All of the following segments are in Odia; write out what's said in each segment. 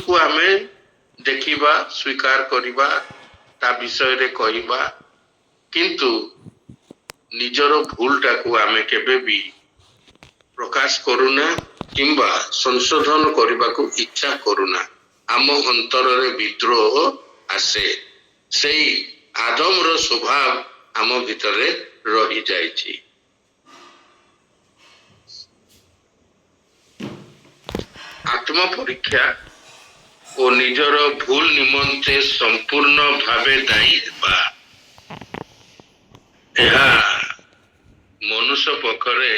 को आमे देखिबा स्वीकार करिबा ता विषय रे कहिबा किंतु निजर भूलटा को आमे केबे भी प्रकाश करूना किंबा संशोधन करने को इच्छा करूना आम अंतर रे विद्रोह आसे से आदम रो स्वभाव आम भितरे रही जाइछि। आत्म परीक्षा और निजर भूल निमंते संपूर्ण भावे दायी हेबा एहा मनुष्य पखरे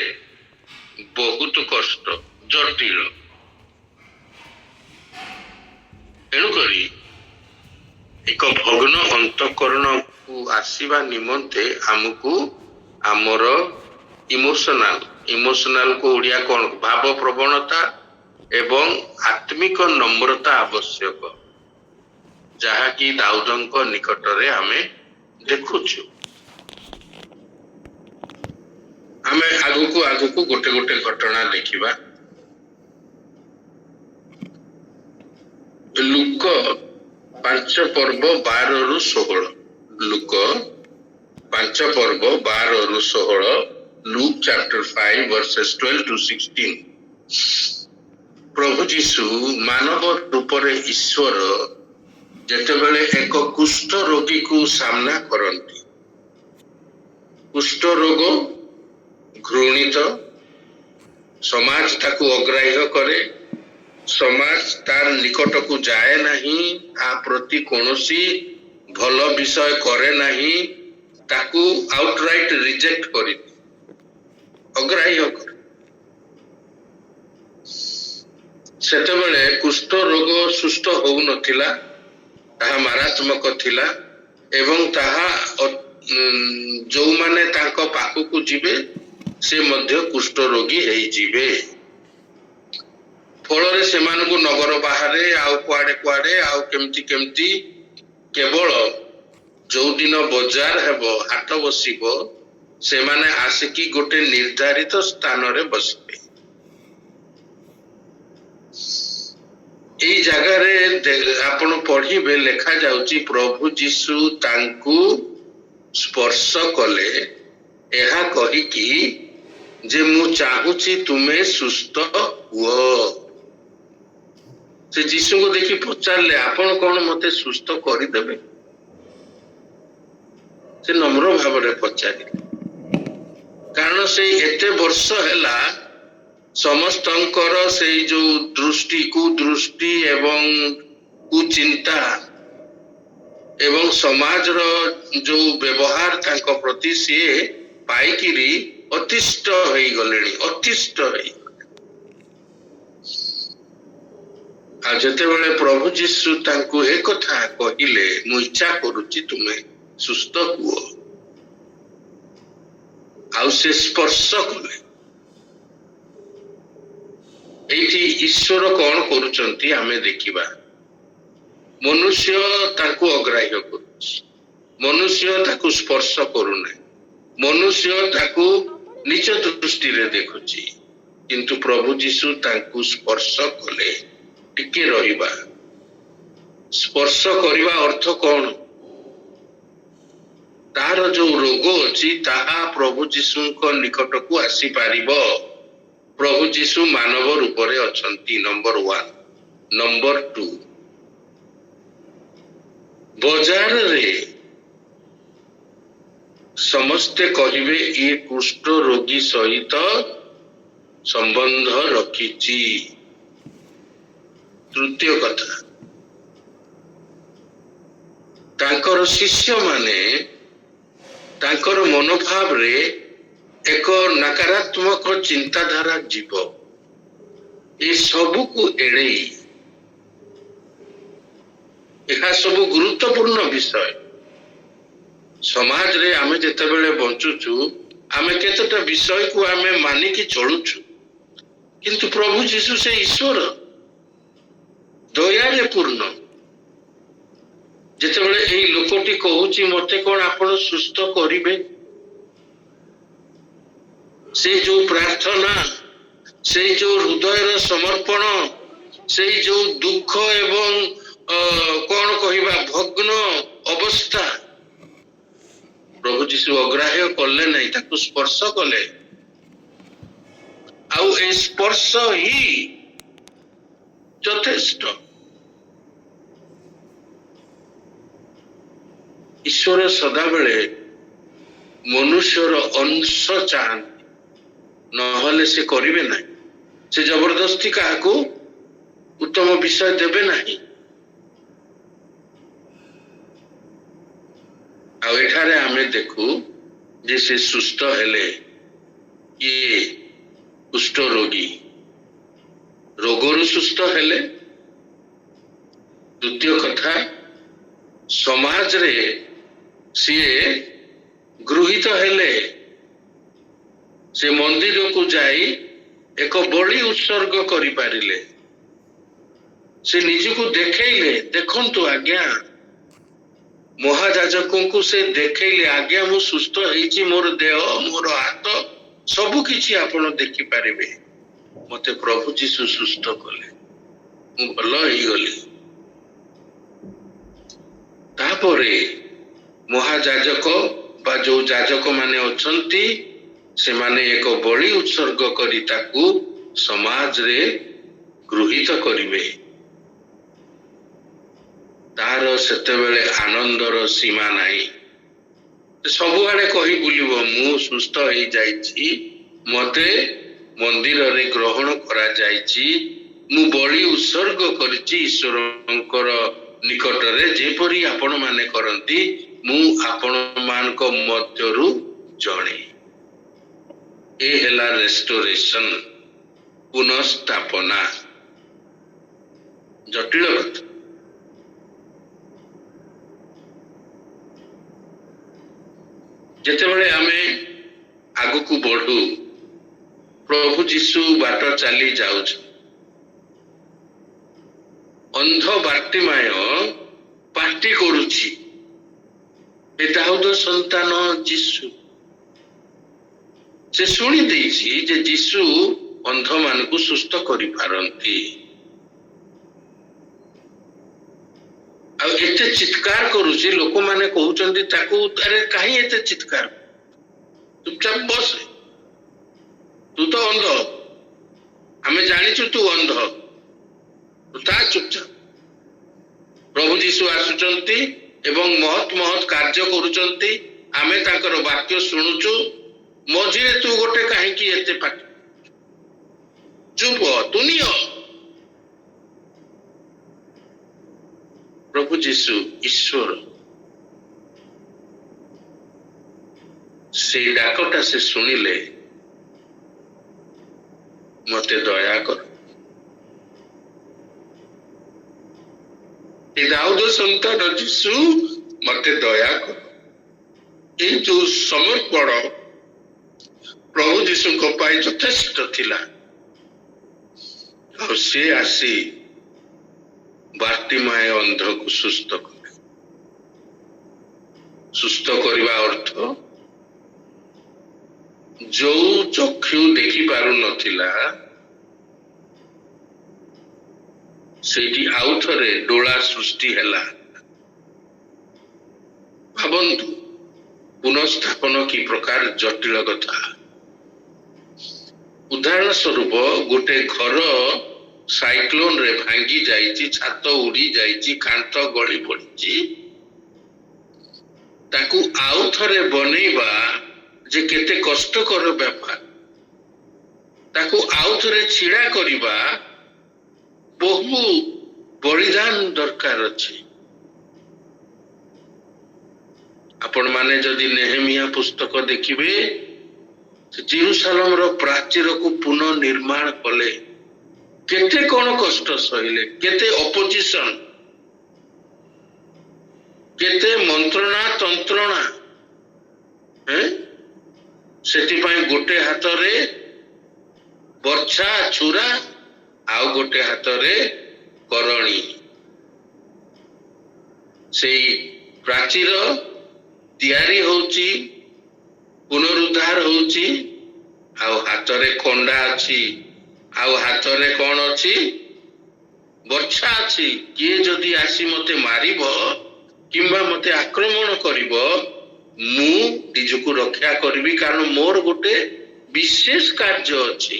बहुत कष्ट जटिल एणुकरी एक भग्न अंतकरण को आसीबा निमंते हमको आमर इमोशनल को ओडिया कौन भाव प्रवणता एवं आत्मिक नम्रता आवश्यक जहा कि दाऊदंक निकटरे आमे देखुछु। आमे आगु को गोटे गोटे घटना देखिबा। लुक 5 पर्व 12 रु 16 लुक 5 पर्व 12 रु 16 लुक चैप्टर 5 वर्सेस 12 to 16 प्रभु जीशु मानव रूप रे ईश्वर जेतेबेले एक कुष्ठ रोगी को सामना करंती कुष्ठ रोग घृणित समाज ताकू अग्राह्य करे समाज तार निकट को जाए नहीं आ प्रति कोनोसी भल विषय करे नहीं ताकू आउटराइट रिजेक्ट करी अग्राह्य करे सेतेबेले कुष्ठ रोग सुष्ठ होउ नथिला ताहा मारात्मक थिला एवं ताहा जो माने तांको पाखु को जिबे से मध्य कुष्ठ रोगी हेई जिबे फଳରେ ସେମାନଙ୍କୁ ନଗର ବାହାରେ ଆଉ କୁଆଡେ ଆଉ କେମିତି କେବଳ ଯୋଉ ଦିନ ବଜାର ହେବ ହାଟ ବସିବ ସେମାନେ ଆସିକି ଗୋଟେ ନିର୍ଦ୍ଧାରିତ ସ୍ଥାନରେ ବସିବେ। এই জায়গাରେ ଆପଣ ପଢିବେ ଲେଖା ଯାଉଛି ପ୍ରଭୁ ଯୀଶୁ ତାଙ୍କୁ ସ୍ପର୍ଶ କଲେ ଏହା କହିକି ଯେ ମୁଁ ଚାହୁଁଛି ତୁମେ ସୁସ୍ଥ ହୁଅ। से जीशु को देखी पचारे आपण कौन मते सुस्थ करदेवे से नम्र भाव पचारे कारण से एते वर्ष हैला समस्तंकर से जो दृष्टि कुदृष्टि एवं कुचिंता एवं समाज रो जो व्यवहार तांको प्रति से पाइकिरी अतिष्ठ होई गलेनी अतिष्ठ होई जेतेबेले प्रभु जीशु तांको एक कथा कहिले मु इच्छा करूची तुमे सुस्थ हुओ आउ से स्पर्श कले एठी ईश्वर कौन करूचंती आमे देखिबा मनुष्य तांको अग्राह्य करूची मनुष्य ताकू स्पर्श करूने मनुष्य ताकू नीच दृष्टि रे देखुची किंतु प्रभु जीशु तांको स्पर्श कले टिके रहिबा स्पर्श करिबा अर्थ कौन तार जो रोग अछि ताहा प्रभु जीशुଙ୍କ निकट को आसी पारिबो। प्रभु जीशु मानव रूप रे अछंती नंबर 1 नंबर 2 बाजार रे समस्ते कहिबे ये कुष्ठ रोगी सहित संबंध रखिची। तृतीय कथा तांकर शिष्य माने तांकर मनोभाव रे एक नकारात्मक चिंताधारा जीव ये सबू को एड़े यह सब गुरुत्वपूर्ण विषय समाज रे आमे जेतेबेले बंचुचु आमे केतटा विषय को आमे मानिकी चलुचु किंतु प्रभु जीशु से ईश्वर दयारे पूर्ण जेतेबेले एई लोकटी कहूची मते कोन आपण सुस्थ करिवे से जो प्रार्थना से जो हृदय समर्पण ସେଇ ଯୋଉ ଦୁଃଖ ଏବଂ କଣ କହିବା ଭଗ୍ନ ଅବସ୍ଥା ପ୍ରଭୁ ଯୀଶୁ ଅଗ୍ରାହ୍ୟ କଲେ ନାହିଁ, ତାକୁ ସ୍ପର୍ଶ କଲେ। ଆଉ ଏ ସ୍ପର୍ଶ ହିଁ ଯଥେଷ୍ଟ। ଈଶ୍ୱର ସଦାବେଳେ ମନୁଷ୍ୟର ଅଂଶ ଚାହାନ୍ତି, ନହେଲେ ସେ କରିବେ ନାହିଁ। ସେ ଜବରଦସ୍ତି କାହାକୁ ଉତ୍ତମ ବିଷୟ ଦେବେ ନାହିଁ। ଆଉ ଏଠାରେ ଆମେ ଦେଖୁ ଯେ ସେ ସୁସ୍ଥ ହେଲେ। କିଏ? କୁଷ୍ଠ ରୋଗୀ ରୋଗରୁ ସୁସ୍ଥ ହେଲେ। ଦ୍ୱିତୀୟ କଥା, ସମାଜରେ ସିଏ ଗୃହୀତ ହେଲେ। ସେ ମନ୍ଦିରକୁ ଯାଇ ଏକ ବଳି ଉତ୍ସର୍ଗ କରିପାରିଲେ। ସେ ନିଜକୁ ଦେଖେଇଲେ, ଦେଖନ୍ତୁ ଆଜ୍ଞା, ମହାଯାଜକଙ୍କୁ ସେ ଦେଖେଇଲେ, ଆଜ୍ଞା ମୁଁ ସୁସ୍ଥ ହେଇଛି, ମୋର ଦେହ, ମୋର ହାତ ସବୁ କିଛି ଆପଣ ଦେଖିପାରିବେ। ମତେ ପ୍ରଭୁ ଯୀଶୁ ସୁସ୍ଥ କଲେ, ମୁଁ ଭଲ ହେଇଗଲି। ତାପରେ ମହାଯାଜକ ବା ଯୋଉ ଯାଜକ ମାନେ ଅଛନ୍ତି, ସେମାନେ ଏକ ବଳି ଉତ୍ସର୍ଗ କରି ତାକୁ ସମାଜରେ ଗୃହୀତ କରିବେ। ତାର ସେତେବେଳେ ଆନନ୍ଦର ସୀମା ନାହିଁ। ସବୁଆଡେ କହି ବୁଲିବ, ମୁଁ ସୁସ୍ଥ ହେଇଯାଇଛି, ମତେ ମନ୍ଦିରରେ ଗ୍ରହଣ କରାଯାଇଛି, ମୁଁ ବଳି ଉତ୍ସର୍ଗ କରିଛି ଈଶ୍ୱରଙ୍କର ନିକଟରେ, ଯେପରି ଆପଣ ମାନେ କରନ୍ତି, ମୁଁ ଆପଣ ମାନଙ୍କ ମଧ୍ୟରୁ ଜଣେ। ଏ ହେଲା ରେଷ୍ଟୋରେସନ, ପୁନଃସ୍ଥାପନା। ଜଟିଳ କଥା। ଯେତେବେଳେ ଆମେ ଆଗକୁ ବଢୁ, ପ୍ରଭୁ ଯୀଶୁ ବାଟ ଚାଲି ଯାଉଛି, ଅନ୍ଧ ବାର୍ତ୍ତିମାୟ ପାଟି କରୁଛି, ଏ ଦାଉଦ ସନ୍ତାନ ଯୀଶୁ। ସେ ଶୁଣି ଦେଇଛି ଯେ ଯୀଶୁ ଅନ୍ଧ ମାନଙ୍କୁ ସୁସ୍ଥ କରିପାରନ୍ତି। ଆଉ ଏତେ ଚିତ୍କାର କରୁଛି, ଲୋକମାନେ କହୁଛନ୍ତି ତାକୁ, ଆରେ କାହିଁ ଏତେ ଚିତ୍କାର, ଚୁପଚାପ ବସ, ତୁ ତ ଅନ୍ଧ, ଆମେ ଜାଣିଛୁ ତୁ ଅନ୍ଧ, ତୁ ତା ଚୁପଚାପ। ପ୍ରଭୁ ଯୀଶୁ ଆସୁଛନ୍ତି ଏବଂ ମହତ୍ ମହତ୍ କାର୍ଯ୍ୟ କରୁଛନ୍ତି, ଆମେ ତାଙ୍କର ବାକ୍ୟ ଶୁଣୁଛୁ, ମଝିରେ ତୁ ଗୋଟେ କାହିଁକି ଏତେ ପାଟି? ଚୁପ, ତୁ ନିଅ। ପ୍ରଭୁ ଯୀଶୁ ଈଶ୍ୱର, ସେଇ ଡାକଟା ସେ ଶୁଣିଲେ, ମତେ ଦୟା କର, ଏ ଦାଉଦ ସନ୍ତାନ ଯୀଶୁ ମତେ ଦୟା କର। ଏଇ ଯୋଉ ସମର୍ପଣ ପ୍ରଭୁ ଯୀଶୁଙ୍କ ପାଇଁ ଯଥେଷ୍ଟ ଥିଲା। ଆଉ ସେ ଆସି ବାର୍ତ୍ତିମାୟ ଅନ୍ଧକୁ ସୁସ୍ଥ କଲେ। ସୁସ୍ଥ କରିବା ଅର୍ଥ, ଯୋଉ ଚକ୍ଷୁ ଦେଖି ପାରୁନଥିଲା, ସେଇଠି ଆଉ ଥରେ ଡୋଳା ସୃଷ୍ଟି ହେଲା। ଭାବନ୍ତୁ ପୁନଃସ୍ଥାପନ କି ପ୍ରକାର ଜଟିଳ କଥା। ଉଦାହରଣ ସ୍ୱରୂପ, ଗୋଟେ ଘର ସାଇକ୍ଲୋନ ରେ ଭାଙ୍ଗି ଯାଇଛି, ଛାତ ଉଡି ଯାଇଛି, କାନ୍ଥ ଗଳି ପଡିଛି, ତାକୁ ଆଉ ଥରେ ବନେଇବା ଯେ କେତେ କଷ୍ଟକର ବ୍ୟାପାର, ତାକୁ ଆଉ ଥରେ ଛିଡା କରିବା ବହୁ ବଳିଦାନ ଦରକାର ଅଛି। ଆପଣ ମାନେ ଯଦି ନେହେମିଆ ପୁସ୍ତକ ଦେଖିବେ, ଜେରୁସାଲେମର ପ୍ରାଚୀରକୁ ପୁନଃ ନିର୍ମାଣ କଲେ, କେତେ କଣ କଷ୍ଟ ସହିଲେ, କେତେ ଅପୋଜିସନ, କେତେ ମନ୍ତ୍ରଣା ତନ୍ତ୍ରଣା। ସେଥିପାଇଁ ଗୋଟେ ହାତରେ ବର୍ଛା ଛୁରା, ଆଉ ଗୋଟେ ହାତରେ କରଣୀ। ସେଇ ପ୍ରାଚୀର ତିଆରି ହଉଛି, ପୁନରୁଦ୍ଧାର ହଉଛି, ଆଉ ହାତରେ ଖଣ୍ଡା ଅଛି, ଆଉ ହାତରେ କଣ ଅଛି? ବର୍ଚ୍ଛା ଅଛି କିଏ ଯଦି ଆସି ମତେ ମାରିବ କିମ୍ବା ମତେ ଆକ୍ରମଣ କରିବ ମୁଁ ନିଜକୁ ରକ୍ଷା କରିବି, କାରଣ ମୋର ଗୋଟେ ବିଶେଷ କାର୍ଯ୍ୟ ଅଛି।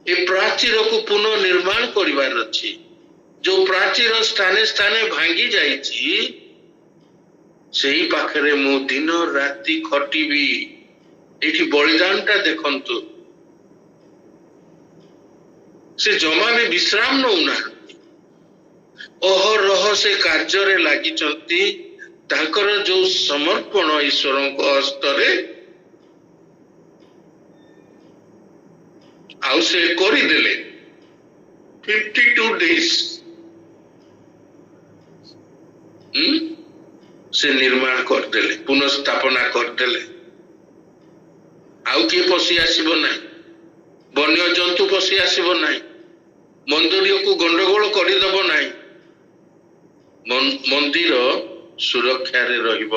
ଏ ପ୍ରାଚୀରକୁ ପୁନଃ ନିର୍ମାଣ କରିବାର ଅଛି। ଯୋଉ ପ୍ରାଚୀର ସ୍ଥାନେ ସ୍ଥାନେ ଭାଙ୍ଗି ଯାଇଛି ସେଇ ପାଖରେ ମୁଁ ଦିନ ରାତି ଖଟିବି। ଏଠି ବଳିଦାନଟା ଦେଖନ୍ତୁ, ସେ ଜମା ବି ବିଶ୍ରାମ ନଉନାହାନ୍ତି, ଅହରହ ସେ କାର୍ଯ୍ୟରେ ଲାଗିଛନ୍ତି। ତାଙ୍କର ଯୋଉ ସମର୍ପଣ ଈଶ୍ୱରଙ୍କ ହସ୍ତରେ, ଆଉ ସେ କରିଦେଲେ 52 days ସେ ନିର୍ମାଣ କରିଦେଲେ, ପୁନଃସ୍ଥାପନା କରିଦେଲେ। ଆଉ କିଏ ପଶି ଆସିବ ନାହିଁ, ବନ୍ୟ ଜନ୍ତୁ ପଶି ଆସିବ ନାହିଁ, ମନ୍ଦିରକୁ ଗଣ୍ଡଗୋଳ କରିଦେବ ନାହିଁ, ମନ୍ଦିର ସୁରକ୍ଷାରେ ରହିବ।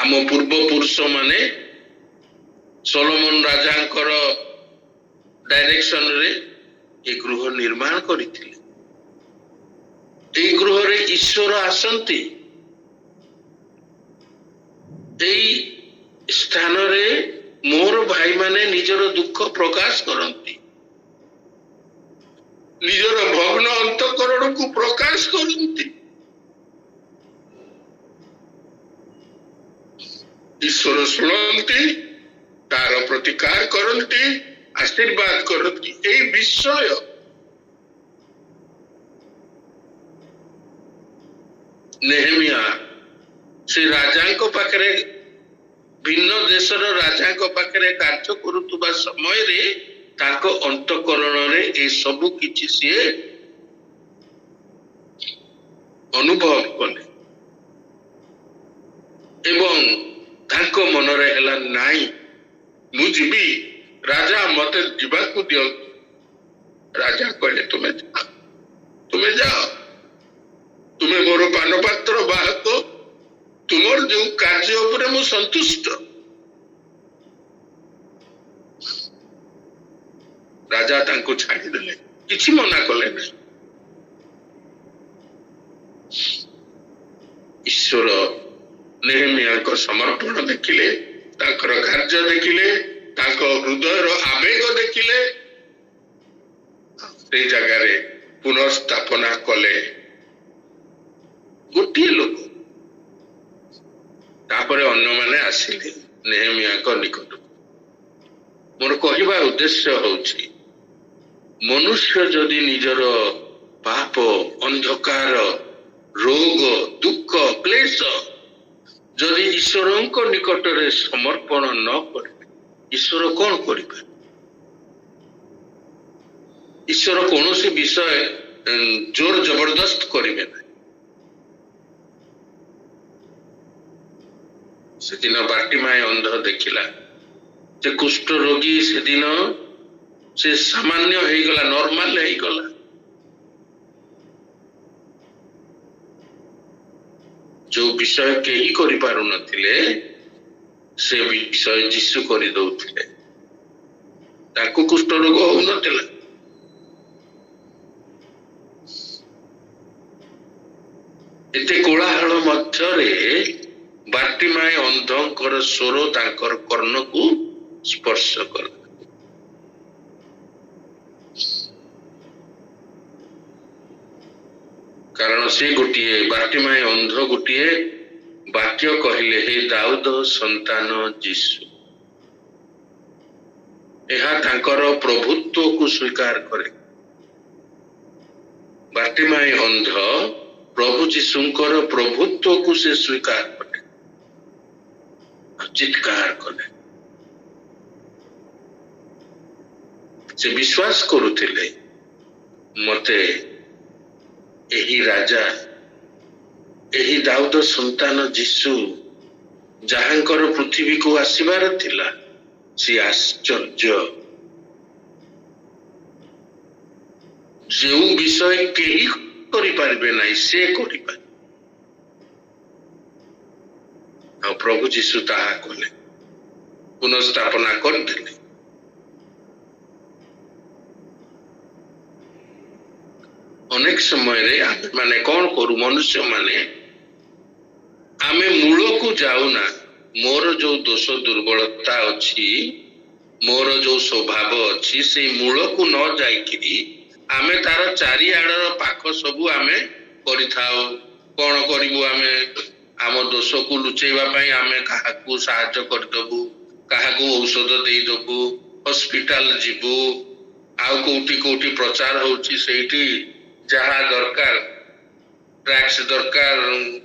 ଆମ ପୂର୍ବପୁରୁଷ ମାନେ ସୋଲୋମନ ରାଜାଙ୍କର ଡାଇରେକ୍ସନରେ ଏ ଗୃହ ନିର୍ମାଣ କରିଥିଲେ। এই ଗୃହରେ ଈଶ୍ୱର ଆସନ୍ତି, এই ସ୍ଥାନରେ ମୋର ଭାଇମାନେ ନିଜର ଦୁଃଖ ପ୍ରକାଶ କରନ୍ତି, ନିଜର ଭଗ୍ନ ଅନ୍ତଃକରଣକୁ ପ୍ରକାଶ କରନ୍ତି। ଈଶ୍ୱର ଶୁଣନ୍ତି, ତାର ପ୍ରତିକାର କରନ୍ତି, ଆଶୀର୍ବାଦ କରନ୍ତି। এই ବିଷୟ ନେହେମିଆ ସେ ରାଜାଙ୍କ ପାଖରେ, ଭିନ୍ନ ଦେଶର ରାଜାଙ୍କ ପାଖରେ କାର୍ଯ୍ୟ କରୁଥିବା ସମୟରେ ତାଙ୍କ ଅନ୍ତଃକରଣରେ ଏ ସବୁ କିଛି ସିଏ ଅନୁଭବ କଲେ ଏବଂ ତାଙ୍କ ମନରେ ହେଲା ନାଇଁ ମୁଁ ଯିବି, ରାଜା ମତେ ଯିବାକୁ ଦିଅନ୍ତୁ। ରାଜା କହିଲେ ତୁମେ ଯାଅ, ତୁମେ ମୋର ପାନପାତ୍ର ବାହକ, ତୁମର ଯୋଉ କାର୍ଯ୍ୟ ଉପରେ ମୁଁ ସନ୍ତୁଷ୍ଟ। ରାଜା ତାଙ୍କୁ ଛାଡ଼ିଦେଲେ, କିଛି ମନା କଲେ ନାହିଁ। ଈଶ୍ୱର ନେହେମିୟାଙ୍କ ସମର୍ପଣ ଦେଖିଲେ, ତାଙ୍କର କାର୍ଯ୍ୟ ଦେଖିଲେ, ତାଙ୍କ ହୃଦୟର ଆବେଗ ଦେଖିଲେ, ସେଇ ଜାଗାରେ ପୁନଃସ୍ଥାପନା କଲେ। ଗୋଟିଏ ଲୋକ, ତାପରେ ଅନ୍ୟମାନେ ଆସିଲେ ନେହେମିୟାଙ୍କ ନିକଟକୁ। ମୋର କହିବା ଉଦ୍ଦେଶ୍ୟ ହଉଛି, ମନୁଷ୍ୟ ଯଦି ନିଜର ପାପ, ଅନ୍ଧକାର, ରୋଗ, ଦୁଃଖ, କ୍ଲେଶ ଯଦି ଈଶ୍ୱରଙ୍କ ନିକଟରେ ସମର୍ପଣ ନ କରିବେ, ଈଶ୍ୱର କଣ କରିବେ? ଈଶ୍ୱର କୌଣସି ବିଷୟ ଜୋର ଜବରଦସ୍ତ କରିବେ ନାହିଁ। ସେଦିନ ବାର୍ଟିମାଏ ଅନ୍ଧ ଦେଖିଲା, ଯେ କୁଷ୍ଠ ରୋଗୀ ସେଦିନ ସେ ସାମାନ୍ୟ ହେଇଗଲା, ନର୍ମାଲ ହେଇଗଲା। ଯୋଉ ବିଷୟ କେହି କରିପାରୁନଥିଲେ ସେ ବିଷୟ ଯୀଶୁ କରିଦଉଥିଲେ। ତାଙ୍କୁ କୁଷ୍ଠ ରୋଗ ହଉନଥିଲା। ଏତେ କୋଳାହଳ ମଧ୍ୟରେ ବାର୍ଟିମାଏ ଅନ୍ଧଙ୍କର ସ୍ୱର ତାଙ୍କର କର୍ଣ୍ଣକୁ ସ୍ପର୍ଶ କଲା। କାରଣ ସେ ଗୋଟିଏ, ବାର୍ଟିମାଏ ଅନ୍ଧ ଗୋଟିଏ ବାକ୍ୟ କହିଲେ, ହେ ଦାଉଦ ସନ୍ତାନ ଯୀଶୁ। ଏହା ତାଙ୍କର ପ୍ରଭୁତ୍ୱକୁ ସ୍ୱୀକାର କରେ। ବାର୍ଟିମାଏ ଅନ୍ଧ ପ୍ରଭୁ ଯୀଶୁଙ୍କର ପ୍ରଭୁତ୍ୱକୁ ସେ ସ୍ୱୀକାର କଲେ, ଚିତ୍କାର କଲେ। ସେ ବିଶ୍ୱାସ କରୁଥିଲେ, ମତେ ଏହି ରାଜା, ଏହି ଦାଉଦ ସନ୍ତାନ ଯୀଶୁ ଯାହାଙ୍କର ପୃଥିବୀକୁ ଆସିବାର ଥିଲା, ସେ ଆଶ୍ଚର୍ଯ୍ୟ, ଯେଉଁ ବିଷୟ କେହି କରିପାରିବେ ନାହିଁ ସେ କରିପାରିବେ। ଆଉ ପ୍ରଭୁ ଯୀଶୁ ତାହା କଲେ, ପୁନଃସ୍ଥାପନା କରିଦେଲେ। ଅନେକ ସମୟରେ ଆମେ ମାନେ କଣ କରୁ ମନୁଷ୍ୟ ମାନେ ଆମେ ମୂଳକୁ ଯାଉନା। ମୋର ଯୋଉ ଦୋଷ ଦୁର୍ବଳତା ଅଛି, ମୋର ଯୋଉ ସ୍ୱଭାବ ଅଛି, ସେଇ ମୂଳକୁ ନ ଯାଇକିରି ଆମେ ତାର ଚାରିଆଡର ପାଖ ସବୁ ଆମେ କରିଥାଉ। କଣ କରିବୁ ଆମେ? ଆମ ଦୋଷକୁ ଲୁଚେଇବା ପାଇଁ ଆମେ କାହାକୁ ସାହାଯ୍ୟ କରିଦବୁ, କାହାକୁ ଔଷଧ ଦେଇଦବୁ, ହସ୍ପିଟାଲ ଯିବୁ, ଆଉ କୋଉଠି କୋଉଠି ପ୍ରଚାର ହଉଛି ସେଇଠି ଯାହା ଦରକାର, ଟ୍ୟାକ୍ସ ଦରକାର,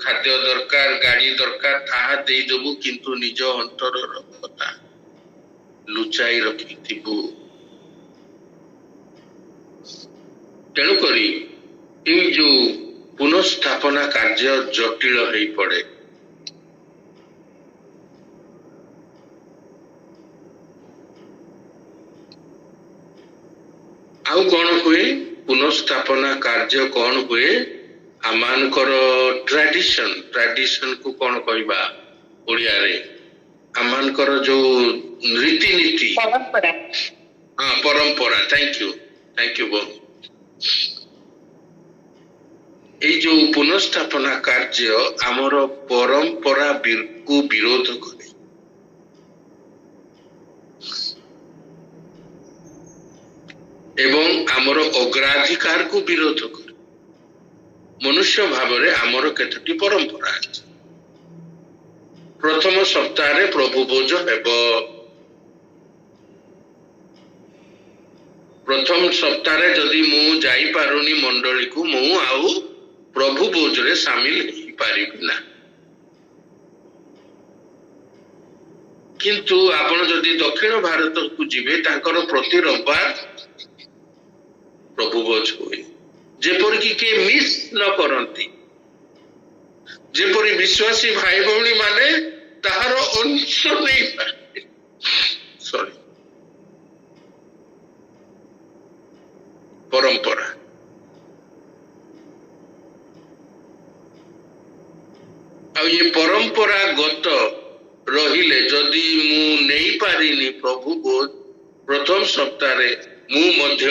ଖାଦ୍ୟ ଦରକାର, ଗାଡି ଦରକାର, ତାହା ଦେଇଦବୁ, କିନ୍ତୁ ନିଜ ଅନ୍ତରର କଥା ଲୁଚାଇ ରଖିଥିବୁ। ତେଣୁକରି ଏଇ ଯୋଉ ପୁନଃସ୍ଥାପନା କାର୍ଯ୍ୟ ଜଟିଳ ହେଇ ପଡେ। ଆଉ କଣ ହୁଏ? ପୁନଃସ୍ଥାପନା କାର୍ଯ୍ୟ କଣ ହୁଏ? ଆମମାନଙ୍କର ଟ୍ରାଡିସନ କୁ କଣ କହିବା ଓଡ଼ିଆରେ? ଆମମାନଙ୍କର ଯୋଉ ରୀତିନୀତି, ପରମ୍ପରା। ହଁ ପରମ୍ପରା। ଥ୍ୟାଙ୍କ ୟୁ ବହୁ। ଏଇ ଯୋଉ ପୁନଃସ୍ଥାପନା କାର୍ଯ୍ୟ ଆମର ପରମ୍ପରା କୁ ବିରୋଧ କରେ। ଏବଂ ଆମର ଅଗ୍ରାଧିକାରକୁ ବିରୋଧ କରେ। ମନୁଷ୍ୟ ଭାବରେ ଆମର କେତୋଟି ପରମ୍ପରା ଅଛି। ପ୍ରଥମ ସପ୍ତାହରେ ପ୍ରଭୁ ଭୋଜ ହେବ। ପ୍ରଥମ ସପ୍ତାହରେ ଯଦି ମୁଁ ଯାଇପାରୁନି ମଣ୍ଡଳୀକୁ, ମୁଁ ଆଉ ପ୍ରଭୁ ଭୋଜରେ ସାମିଲ ହେଇପାରିବି ନା। କିନ୍ତୁ ଆପଣ ଯଦି ଦକ୍ଷିଣ ଭାରତକୁ ଯିବେ, ତାଙ୍କର ପ୍ରତି ରବିବାର ପ୍ରଭୁ ଭୋଜ ହୁଏ। ଯେପରିକି କିଏ ମିସ୍ ନ କରନ୍ତି, ଯେପରି ବିଶ୍ୱାସୀ ଭାଇ ଭଉଣୀ ମାନେ ତାହାର ଅଂଶ ନେଇପାରିବେ। ପରମ୍ପରା। ଆଉ ଏ ପରମ୍ପରାଗତ ରହିଲେ ଯଦି ମୁଁ ନେଇପାରିନି ପ୍ରଭୁ ଭୋଜ ପ୍ରଥମ ସପ୍ତାହରେ, ମୁଁ ମଧ୍ୟ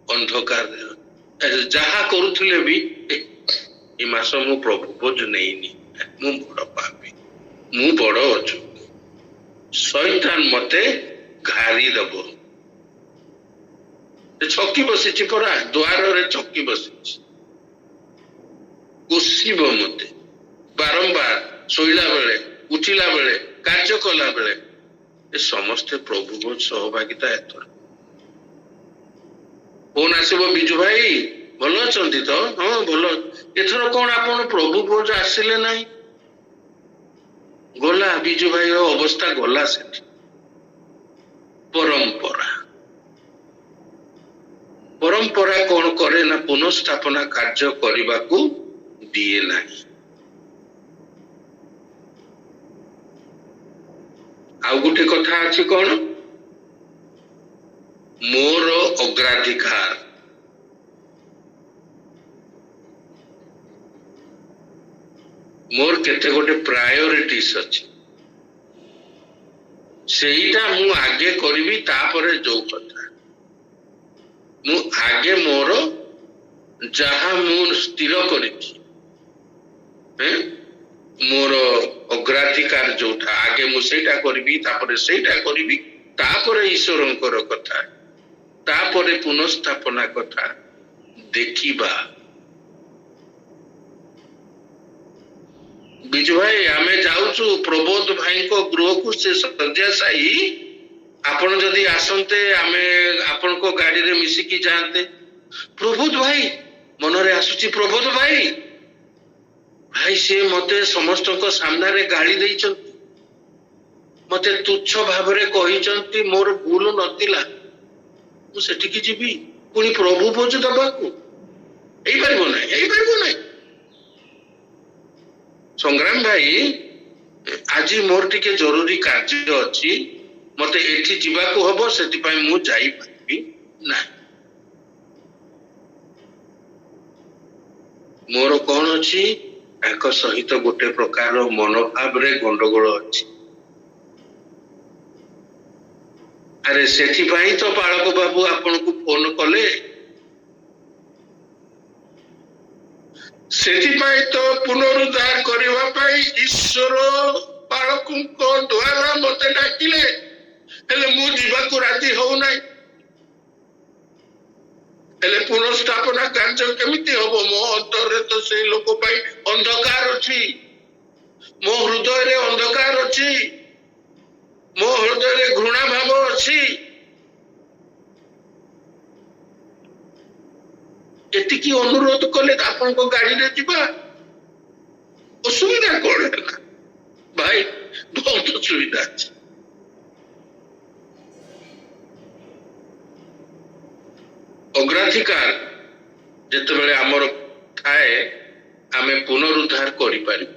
ଅନ୍ଧକାର ଯାହା କରୁଥିଲେ ବି ଏ ମାସ ମୁଁ ପ୍ରଭୁ ଭୋଜ ନେଇନି, ମୁଁ ବଡ ପାପୀ, ମୁଁ ବଡ ଅଯୋଗ୍ୟ, ଶୈତାନ ମତେ ଘାରି ଦବ। ଛକି ବସିଛି ପରା, ଦ୍ୱାରରେ ଛକି ବସିଛି, କୋଷିବ ମତେ ବାରମ୍ବାର, ଶୋଇଲା ବେଳେ, ଉଠିଲା ବେଳେ, କାର୍ଯ୍ୟ କଲା ବେଳେ। ଏ ସମସ୍ତେ ପ୍ରଭୁ ଭୋଜ ସହଭାଗିତା ଏଥର। ଫୋନ ଆସିବ, ବିଜୁ ଭାଇ ଭଲ ଅଛନ୍ତି ତ? ହଁ ଭଲ। ଏଥର କଣ ଆପଣ ପ୍ରଭୁ ଭୋଜ ଆସିଲେ ନାହିଁ? ଗଲା ବିଜୁ ଭାଇର ଅବସ୍ଥା ଗଲା ସେଠି। ପରମ୍ପରା କଣ କରେ ନା ପୁନଃସ୍ଥାପନା କାର୍ଯ୍ୟ କରିବାକୁ ଦିଏ ନାହିଁ। ଆଉ ଗୋଟେ କଥା ଅଛି, କଣ? ମୋର ଅଗ୍ରାଧିକାର। ମୋର କେତେ ଗୋଟେ ପ୍ରାୟୋରିଟିସ୍ ଅଛି, ସେଇଟା ମୁଁ ଆଗେ କରିବି, ତାପରେ ଯୋଉ କଥା। ମୁଁ ଆଗେ ମୋର ଯାହା ମୁଁ ସ୍ଥିର କରିଛି, ମୋର ଅଗ୍ରାଧିକାର ଯୋଉଟା, ଆଗେ ମୁଁ ସେଇଟା କରିବି, ତାପରେ ସେଇଟା କରିବି, ତାପରେ ଈଶ୍ୱରଙ୍କର କଥା, ତାପରେ ପୁନଃସ୍ଥାପନା କଥା ଦେଖିବା। ବିଜୁ ଭାଇ ଆମେ ଯାଉଛୁ ପ୍ରବୋଧ ଭାଇଙ୍କ ଗୃହକୁ, ସେ ଶଯ୍ୟାଶାୟୀ, ଆପଣ ଯଦି ଆସନ୍ତେ ଆମେ ଆପଣଙ୍କ ଗାଡିରେ ମିଶିକି ଯାଆନ୍ତେ। ପ୍ରବୋଧ ଭାଇ ମନରେ ଆସୁଛି, ପ୍ରବୋଧ ଭାଇ, ଭାଇ ସିଏ ମତେ ସମସ୍ତଙ୍କ ସାମ୍ନାରେ ଗାଳି ଦେଇଛନ୍ତି, ମତେ ତୁଚ୍ଛ ଭାବରେ କହିଛନ୍ତି, ମୋର ଭୁଲ ନଥିଲା, ମୁଁ ସେଠିକି ଯିବି ପୁଣି ପ୍ରଭୁ ଭୋଜ ଦବାକୁ? ହେଇପାରିବ ନାହିଁ, ହେଇପାରିବ ନାହିଁ। ସଂଗ୍ରାମ ଭାଇ, ଆଜି ମୋର ଟିକେ ଜରୁରୀ କାର୍ଯ୍ୟ ଅଛି, ମତେ ଏଠି ଯିବାକୁ ହବ, ସେଥିପାଇଁ ମୁଁ ଯାଇପାରିବି ନାହିଁ। ମୋର କଣ ଅଛି? ତାଙ୍କ ସହିତ ଗୋଟେ ପ୍ରକାର ମନୋଭାବରେ ଗଣ୍ଡଗୋଳ ଅଛି। ଆରେ ସେଥିପାଇଁ ତ ପାଳକ ବାବୁ ଆପଣଙ୍କୁ ଫୋନ କଲେ, ସେଥିପାଇଁ ତ ପୁନରୁଦ୍ଧାର କରିବା ପାଇଁ ଈଶ୍ୱର ବାଳକଙ୍କ ଦ୍ୱାରା ମତେ ଡାକିଲେ, ହେଲେ ମୁଁ ଯିବାକୁ ରାଜି ହଉନାହିଁ। ହେଲେ ପୁନଃସ୍ଥାପନା କାର୍ଯ୍ୟ କେମିତି ହବ? ମୋ ଅନ୍ତରରେ ତ ସେଇ ଲୋକ ପାଇଁ ଅନ୍ଧକାର ଅଛି, ମୋ ହୃଦୟରେ ଅନ୍ଧକାର ଅଛି, ମୋ ହୃଦୟରେ ଘୃଣା ଭାବ ଅଛି। ଏତିକି ଅନୁରୋଧ କଲେ ଆପଣଙ୍କ ଗାଡିରେ ଯିବା, ଅସୁବିଧା କଣ ହେଲା? ଭାଇ ବହୁତ ଅସୁବିଧା ଅଛି। ଅଗ୍ରାଧିକାର ଯେତେବେଳେ ଆମର ଥାଏ, ଆମେ ପୁନରୁଦ୍ଧାର କରିପାରିବୁ।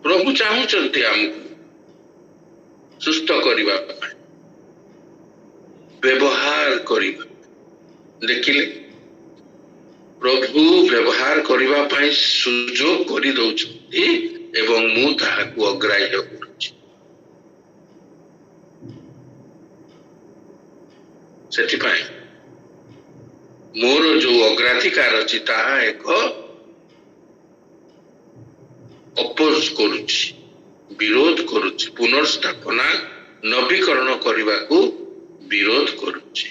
ପ୍ରଭୁ ଚାହୁଁଛନ୍ତି ଆମକୁ ସୁସ୍ଥ କରିବା ପାଇଁ, ବ୍ୟବହାର କରିବା। ଦେଖିଲେ, ପ୍ରଭୁ ବ୍ୟବହାର କରିବା ପାଇଁ ସୁଯୋଗ କରିଦଉଛନ୍ତି ଏବଂ ମୁଁ ତାହାକୁ ଅଗ୍ରାହ୍ୟ କରୁଛି। ସେଥିପାଇଁ ମୋର ଯୋଉ ଅଗ୍ରାଧିକାର ଅଛି ତାହା ଏକ ଅପୋଜ କରୁଛି, ବିରୋଧ କରୁଛି, ପୁନର୍ସ୍ଥାପନା ନବୀକରଣ କରିବାକୁ ବିରୋଧ କରୁଛି।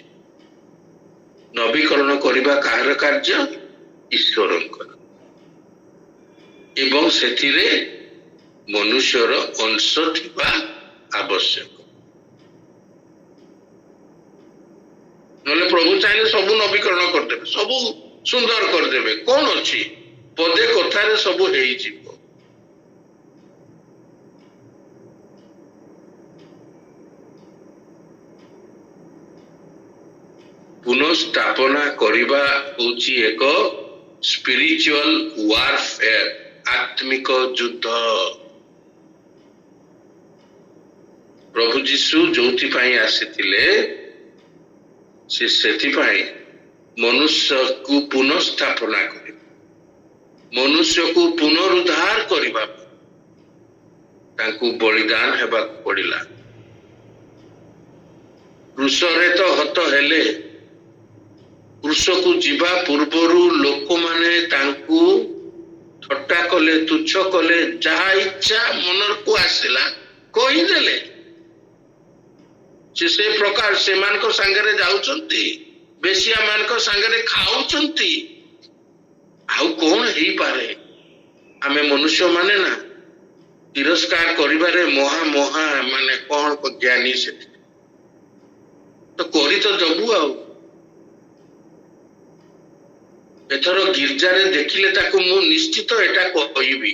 ନବୀକରଣ କରିବା କାହାର କାର୍ଯ୍ୟ? ଈଶ୍ୱରଙ୍କର। ଏବଂ ସେଥିରେ ମନୁଷ୍ୟର ଅଂଶ ଥିବା ଆବଶ୍ୟକ। ନହେଲେ ପ୍ରଭୁ ଚାହିଁଲେ ସବୁ ନବୀକରଣ କରିଦେବେ, ସବୁ ସୁନ୍ଦର କରିଦେବେ, କଣ ଅଛି? ପଦେ କଥାରେ ସବୁ ହେଇଯିବ। ପୁନଃସ୍ଥାପନା କରିବା ହେଉଛି ଏକ ସ୍ପିରିଚୁଆଲ ୱାରଫେୟାର, ଆତ୍ମିକ ଯୁଦ୍ଧ। ପ୍ରଭୁ ଯୀଶୁ ଯୋଉଥିପାଇଁ ଆସିଥିଲେ, ସେ ସେଥିପାଇଁ ମନୁଷ୍ୟକୁ ପୁନଃସ୍ଥାପନା କରିବେ, ମନୁଷ୍ୟକୁ ପୁନରୁଦ୍ଧାର କରିବା ତାଙ୍କୁ ବଳିଦାନ ହେବାକୁ ପଡିଲା। କ୍ରୁଶରେ ତ ହତ ହେଲେ, କ୍ରୁଶକୁ ଯିବା ପୂର୍ବରୁ ଲୋକମାନେ ତାଙ୍କୁ ଥଟ୍ଟା କଲେ, ତୁଚ୍ଛ କଲେ, ଯାହା ଇଚ୍ଛା ମନକୁ ଆସିଲା କହିଦେଲେ। ସେ ପ୍ରକାର ସେମାନଙ୍କ ସାଙ୍ଗରେ ଯାଉଛନ୍ତି, ବେଶ୍ୟା ମାନଙ୍କ ସାଙ୍ଗରେ ଖାଉଛନ୍ତି। ଆଉ କଣ ହେଇପାରେ? ଆମେ ମନୁଷ୍ୟ ମାନେ ନା ତିରସ୍କାର କରିବାରେ ମହା ମାନେ କଣ ଜ୍ଞାନୀ, ସେଠି ତ କରି ତ ଦବୁ। ଆଉ ଏଥର ଗିର୍ଜାରେ ଦେଖିଲେ ତାକୁ ମୁଁ ନିଶ୍ଚିତ ଏଟା କହିବି।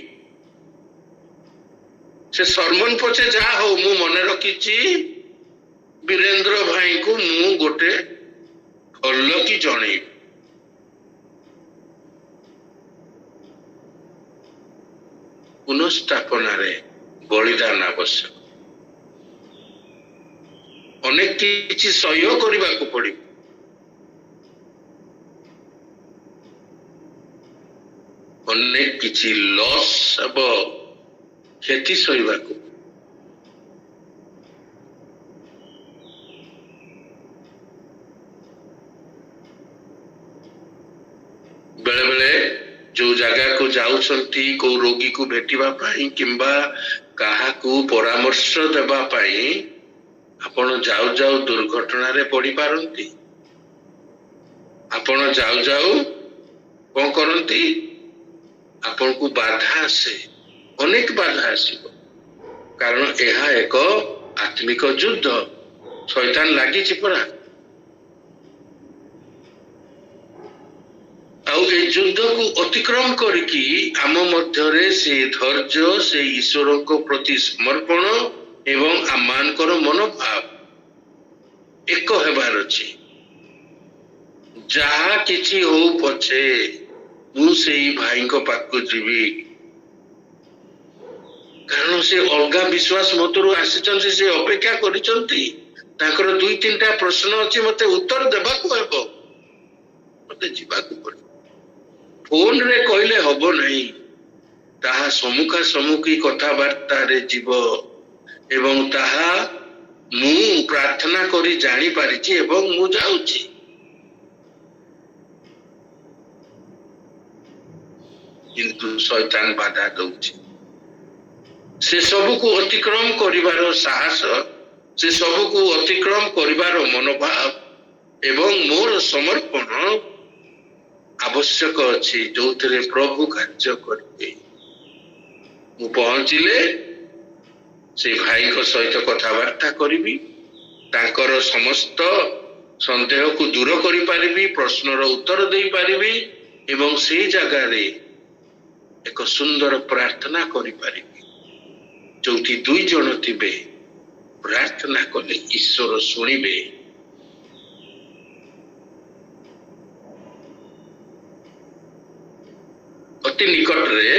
ସେ ସରମନ ପଛେ ଯାହା ହଉ, ମୁଁ ମନେ ରଖିଛି ବୀରେନ୍ଦ୍ର ଭାଇଙ୍କୁ ମୁଁ ଗୋଟେ ଭଲ କି ଜଣେଇବି। ପୁନଃସ୍ଥାପନାରେ ବଳିଦାନ ଆବଶ୍ୟକ, ଅନେକ କିଛି ସହ୍ୟ କରିବାକୁ ପଡିବ। ଅନେକ କିଛି ଲସ୍ ହେବ, କ୍ଷତି ସହିବାକୁ। ବେଳେ ବେଳେ ଯୋଉ ଜାଗାକୁ ଯାଉଛନ୍ତି, କୋଉ ରୋଗୀକୁ ଭେଟିବା ପାଇଁ କିମ୍ବା କାହାକୁ ପରାମର୍ଶ ଦେବା ପାଇଁ, ଆପଣ ଯାଉ ଯାଉ ଦୁର୍ଘଟଣାରେ ପଡିପାରନ୍ତି। ଆପଣ ଯାଉ ଯାଉ କଣ କରନ୍ତି? ଆପଣଙ୍କୁ ବାଧା ଆସେ, ଅନେକ ବାଧା ଆସିବ। କାରଣ ଏହା ଏକ ଆତ୍ମିକ ଯୁଦ୍ଧ, ଶୈତାନ ଲାଗିଛି ପରା। ଆଉ ଏ ଯୁଦ୍ଧକୁ ଅତିକ୍ରମ କରିକି ଆମ ମଧ୍ୟରେ ସେ ଧୈର୍ଯ୍ୟ, ସେ ଈଶ୍ୱରଙ୍କ ପ୍ରତି ସମର୍ପଣ ଏବଂ ଆମମାନଙ୍କର ମନୋଭାବ ଏକ ହେବାର ଅଛି। ଯାହା କିଛି ହଉ ପଛେ ମୁଁ ସେଇ ଭାଇଙ୍କ ପାଖକୁ ଯିବି, କାରଣ ସେ ଅଲଗା ବିଶ୍ୱାସ ମତରୁ ଆସିଛନ୍ତି, ସେ ଅପେକ୍ଷା କରିଛନ୍ତି। ତାଙ୍କର 2-3ଟା ପ୍ରଶ୍ନ ଅଛି, ମତେ ଉତ୍ତର ଦେବାକୁ ହେବ, ମତେ ଯିବାକୁ ପଡିବ। ଫୋନରେ କହିଲେ ହବ ନାହିଁ, ତାହା ସମ୍ମୁଖା ସମ୍ମୁଖୀ କଥାବାର୍ତ୍ତାରେ ଯିବ ଏବଂ ତାହା ମୁଁ ପ୍ରାର୍ଥନା କରି ଜାଣିପାରିଛି ଏବଂ ମୁଁ ଯାଉଛି। କିନ୍ତୁ ଶୈତାନ ବାଧା ଦଉଛି। ସେ ସବୁକୁ ଅତିକ୍ରମ କରିବାର ସାହସ, ସେ ସବୁକୁ ଅତିକ୍ରମ କରିବାର ମନୋଭାବ ଏବଂ ମୋର ସମର୍ପଣ ଆବଶ୍ୟକ ଅଛି, ଯୋଉଥିରେ ପ୍ରଭୁ କାର୍ଯ୍ୟ କରିବେ। ମୁଁ ପହଞ୍ଚିଲେ ସେ ଭାଇଙ୍କ ସହିତ କଥାବାର୍ତ୍ତା କରିବି, ତାଙ୍କର ସମସ୍ତ ସନ୍ଦେହକୁ ଦୂର କରିପାରିବି, ପ୍ରଶ୍ନର ଉତ୍ତର ଦେଇପାରିବି ଏବଂ ସେଇ ଜାଗାରେ ଏକ ସୁନ୍ଦର ପ୍ରାର୍ଥନା କରିପାରିବି। ଯୋଉଠି 2 ଜଣ ଥିବେ, ପ୍ରାର୍ଥନା କଲେ ଈଶ୍ୱର ଶୁଣିବେ। ଅତି ନିକଟରେ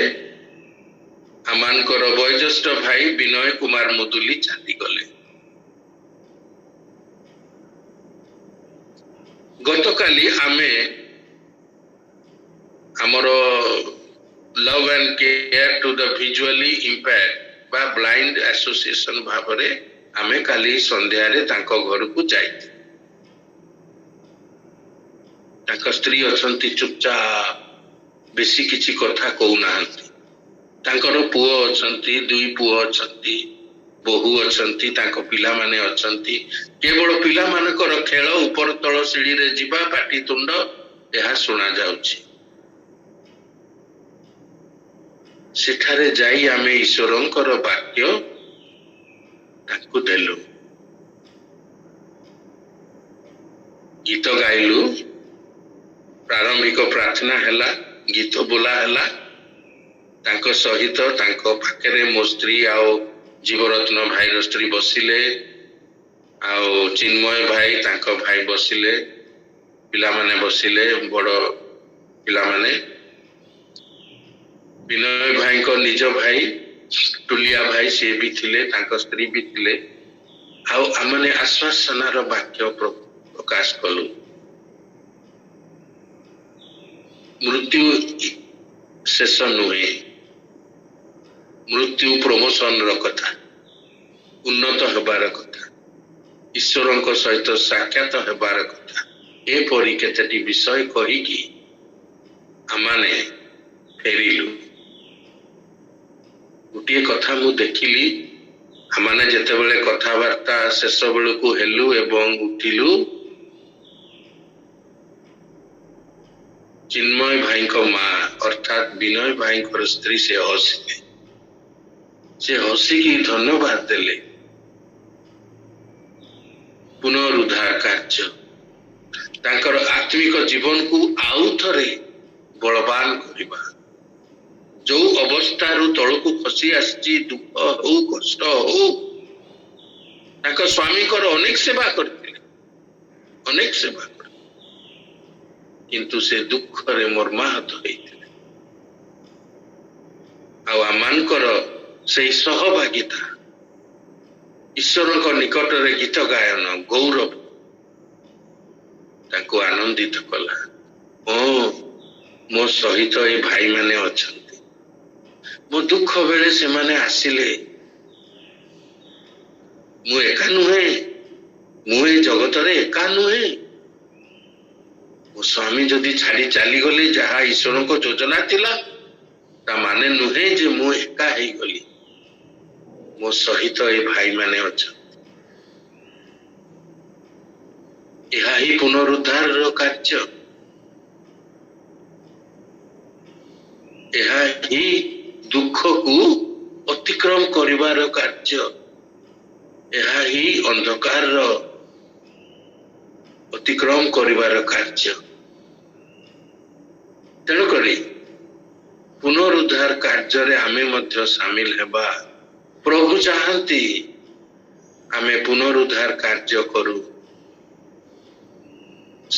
ଆମମାନଙ୍କର ବୟୋଜ୍ୟେଷ୍ଠ ଭାଇ ବିନୟ କୁମାର ମୁଦୁଲି ଚାଲିଗଲେ। ଗତକାଲି ଆମେ ଆମର love and care to the visually impaired ବା ବ୍ଲାଇଣ୍ଡ ଆସୋସିଏସନ ଭାବରେ ଆମେ କାଲି ସନ୍ଧ୍ୟାରେ ତାଙ୍କ ଘରକୁ ଯାଇଥିଲୁ। ତାଙ୍କ ସ୍ତ୍ରୀ ଅଛନ୍ତି ଚୁପଚାପ, ବେଶୀ କିଛି କଥା କହୁନାହାନ୍ତି। ତାଙ୍କର ପୁଅ ଅଛନ୍ତି, 2 ପୁଅ ଅଛନ୍ତି, ବୋହୂ ଅଛନ୍ତି, ତାଙ୍କ ପିଲାମାନେ ଅଛନ୍ତି। କେବଳ ପିଲାମାନଙ୍କର ଖେଳ, ଉପର ତଳ ସିଡ଼ିରେ ଯିବା, ପାଟିତୁଣ୍ଡ ଏହା ଶୁଣା ଯାଉଛି। ସେଠାରେ ଯାଇ ଆମେ ଈଶ୍ୱରଙ୍କର ବାକ୍ୟ ତାଙ୍କୁ ଦେଲୁ, ଗୀତ ଗାଇଲୁ, ପ୍ରାରମ୍ଭିକ ପ୍ରାର୍ଥନା ହେଲା, ଗୀତ ବୋଲା ହେଲା। ତାଙ୍କ ସହିତ ତାଙ୍କ ପାଖରେ ମୋ ସ୍ତ୍ରୀ ଆଉ ଜୀବରତ୍ନ ଭାଇର ସ୍ତ୍ରୀ ବସିଲେ, ଆଉ ଚିନ୍ମୟ ଭାଇ ତାଙ୍କ ଭାଇ ବସିଲେ, ପିଲାମାନେ ବସିଲେ, ବଡ଼ ପିଲାମାନେ। ବିନୟ ଭାଇଙ୍କ ନିଜ ଭାଇ ଟୁଲିଆ ଭାଇ ସିଏ ବି ଥିଲେ, ତାଙ୍କ ସ୍ତ୍ରୀ ବି ଥିଲେ। ଆଉ ଆମେ ଆଶ୍ୱାସନାର ବାକ୍ୟ ପ୍ରକାଶ କଲୁ। ମୃତ୍ୟୁ ଶେଷ ନୁହେଁ, ମୃତ୍ୟୁ ପ୍ରମୋଶନର କଥା, ଉନ୍ନତ ହେବାର କଥା, ଈଶ୍ୱରଙ୍କ ସହିତ ସାକ୍ଷାତ ହେବାର କଥା। ଏପରି କେତେଟି ବିଷୟ କହିକି ଆମମାନେ ଫେରିଲୁ। ଗୋଟିଏ କଥା ମୁଁ ଦେଖିଲି, ଆମମାନେ ଯେତେବେଳେ କଥାବାର୍ତ୍ତା ଶେଷ ବେଳକୁ ହେଲୁ ଏବଂ ଉଠିଲୁ, ଚିନ୍ମୟ ଭାଇଙ୍କ ମା ଅର୍ଥାତ୍ ବିନୟ ଭାଇଙ୍କର ସ୍ତ୍ରୀ ସେ ହସିଲେ। ସେ ହସିକି ଧନ୍ୟବାଦ ଦେଲେ। ପୁନରୁଦ୍ଧାର କାର୍ଯ୍ୟ ତାଙ୍କର ଆତ୍ମିକ ଜୀବନକୁ ଆଉ ଥରେ ବଳବାନ କରିବା। ଯୋଉ ଅବସ୍ଥାରୁ ତଳକୁ ଖସି ଆସିଛି, ଦୁଃଖ ହଉ, କଷ୍ଟ ହଉ, ତାଙ୍କ ସ୍ୱାମୀଙ୍କର ଅନେକ ସେବା କରିଥିଲେ, ଅନେକ ସେବା କରିଥିଲେ, କିନ୍ତୁ ସେ ଦୁଃଖରେ ମର୍ମାହତ ହେଇଥିଲେ। ଆଉ ଆମମାନଙ୍କର ସେଇ ସହଭାଗିତା ଈଶ୍ୱରଙ୍କ ନିକଟରେ ଗୀତ ଗାୟନ, ଗୌରବ ତାଙ୍କୁ ଆନନ୍ଦିତ କଲା। ମୋ ସହିତ ଏ ଭାଇମାନେ ଅଛନ୍ତି, ମୋ ଦୁଃଖ ବେଳେ ସେମାନେ ଆସିଲେ। ମୁଁ ଏକା ନୁହେଁ, ମୁଁ ଏ ଜଗତରେ ଏକା ନୁହେଁ। ମୋ ସ୍ୱାମୀ ଯଦି ଛାଡ଼ି ଚାଲିଗଲେ, ଯାହା ଈଶ୍ୱରଙ୍କ ଯୋଜନା ଥିଲା, ତା ମାନେ ନୁହେଁ ଯେ ମୁଁ ଏକା ହେଇଗଲି। ମୋ ସହିତ ଏ ଭାଇମାନେ ଅଛନ୍ତି। ଏହା ହିଁ ପୁନରୁଦ୍ଧାରର କାର୍ଯ୍ୟ, ଏହା ହିଁ ଦୁଃଖକୁ ଅତିକ୍ରମ କରିବାର କାର୍ଯ୍ୟ, ଏହା ହିଁ ଅନ୍ଧକାରର ଅତିକ୍ରମ କରିବାର କାର୍ଯ୍ୟ। ତେଣୁକରି ପୁନରୁଦ୍ଧାର କାର୍ଯ୍ୟରେ ଆମେ ମଧ୍ୟ ସାମିଲ ହେବା। ପ୍ରଭୁ ଚାହାନ୍ତି ଆମେ ପୁନରୁଦ୍ଧାର କାର୍ଯ୍ୟ କରୁ।